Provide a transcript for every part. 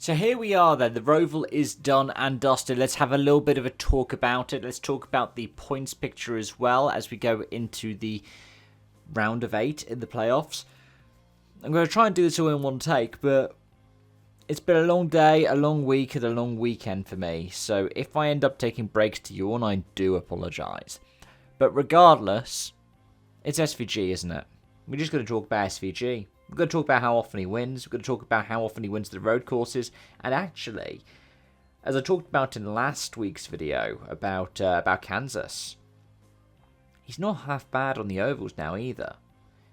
So here we are then, the Roval is done and dusted. Let's have a little bit of a talk about it. Let's talk about the points picture as well as we go into the round of 8 in the playoffs. I'm going to try and do this all in one take, but it's been a long day, a long week, and a long weekend for me. So if I end up taking breaks to yawn, I do apologise. But regardless, it's SVG, isn't it? We're just going to talk about SVG. We're going to talk about how often he wins. We're going to talk about how often he wins the road courses. And actually, as I talked about in last week's video about Kansas, he's not half bad on the ovals now either.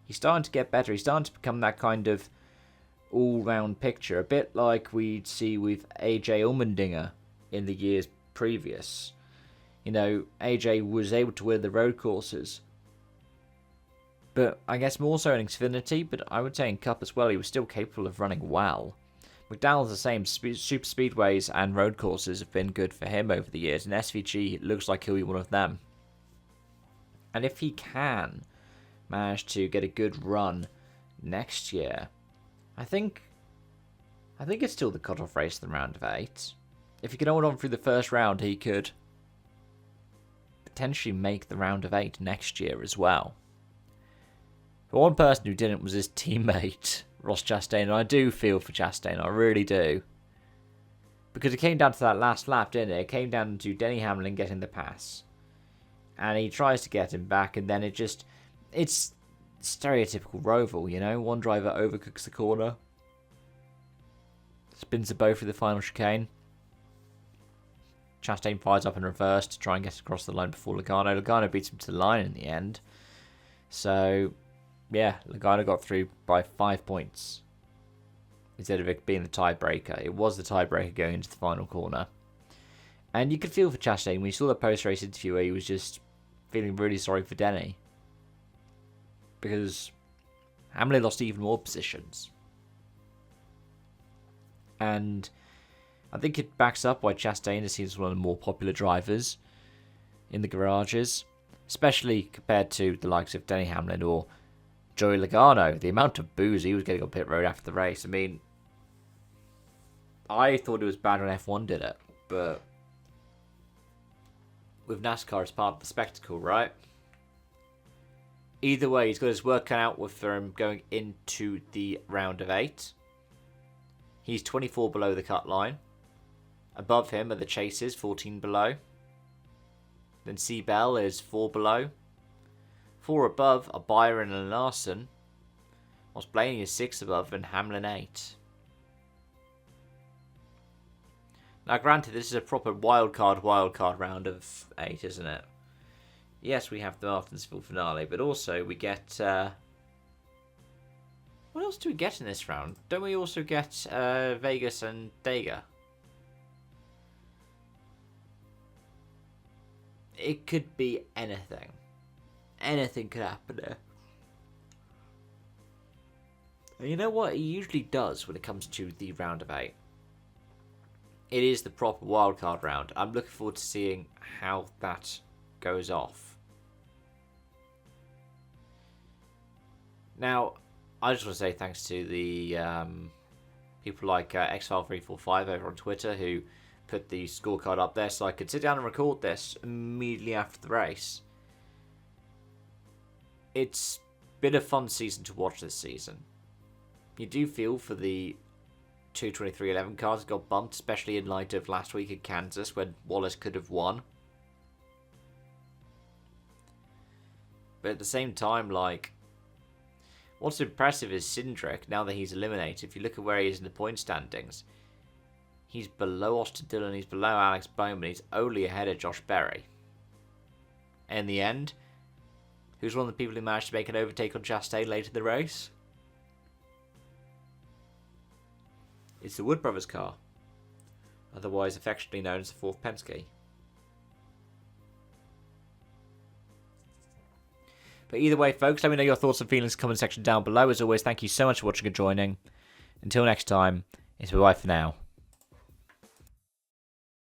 He's starting to get better. He's starting to become that kind of all-round picture, a bit like we'd see with AJ Allmendinger in the years previous. You know, AJ was able to win the road courses, but I guess more so in Xfinity, but I would say in Cup as well, he was still capable of running well. McDowell's the same. Super speedways and road courses have been good for him over the years, and SVG looks like he'll be one of them. And if he can manage to get a good run next year, I think it's still the cut-off race in the round of 8. If he can hold on through the first round, he could potentially make the round of 8 next year as well. But one person who didn't was his teammate, Ross Chastain, and I do feel for Chastain, I really do. Because it came down to that last lap, didn't it? It came down to Denny Hamlin getting the pass. And he tries to get him back, and then it's stereotypical Roval, you know? One driver overcooks the corner, spins the bow through the final chicane. Chastain fires up in reverse to try and get across the line before Logano. Logano beats him to the line in the end. So, yeah, Logano got through by 5 points instead of it being the tiebreaker. It was the tiebreaker going into the final corner. And you could feel for Chastain when you saw the post-race interview where he was just feeling really sorry for Denny, because Hamlin lost even more positions. And I think it backs up why Chastain is seen as one of the more popular drivers in the garages, especially compared to the likes of Denny Hamlin or Joey Logano. The amount of boos he was getting on pit road after the race. I mean, I thought it was bad when F1 did it, but with NASCAR, it's part of the spectacle, right? Either way, he's got his work cut out for him going into the round of 8. He's 24 below the cut line. Above him are the Chases, 14 below. Then Seabell is 4 below. 4 above are Byron and Larson, whilst Blaney is 6 above and Hamlin 8. Now granted, this is a proper wildcard round of 8, isn't it? Yes, we have the Martinsville finale, but also we get... what else do we get in this round? Don't we also get Vegas and Dega? It could be anything. Anything could happen there. And you know what it usually does when it comes to the round of 8? It is the proper wildcard round. I'm looking forward to seeing how that goes off. Now, I just want to say thanks to the people like XFile345 over on Twitter who put the scorecard up there so I could sit down and record this immediately after the race. It's been a fun season to watch this season. You do feel for the 223.11 cars that got bumped, especially in light of last week at Kansas when Wallace could have won. But at the same time, like, what's impressive is Cindric, now that he's eliminated. If you look at where he is in the point standings, he's below Austin Dillon, he's below Alex Bowman, he's only ahead of Josh Berry. In the end, who's one of the people who managed to make an overtake on Chastain late in the race? It's the Wood Brothers car, otherwise affectionately known as the fourth Penske. But either way, folks, let me know your thoughts and feelings in the comment section down below. As always, thank you so much for watching and joining. Until next time, it's bye-bye for now.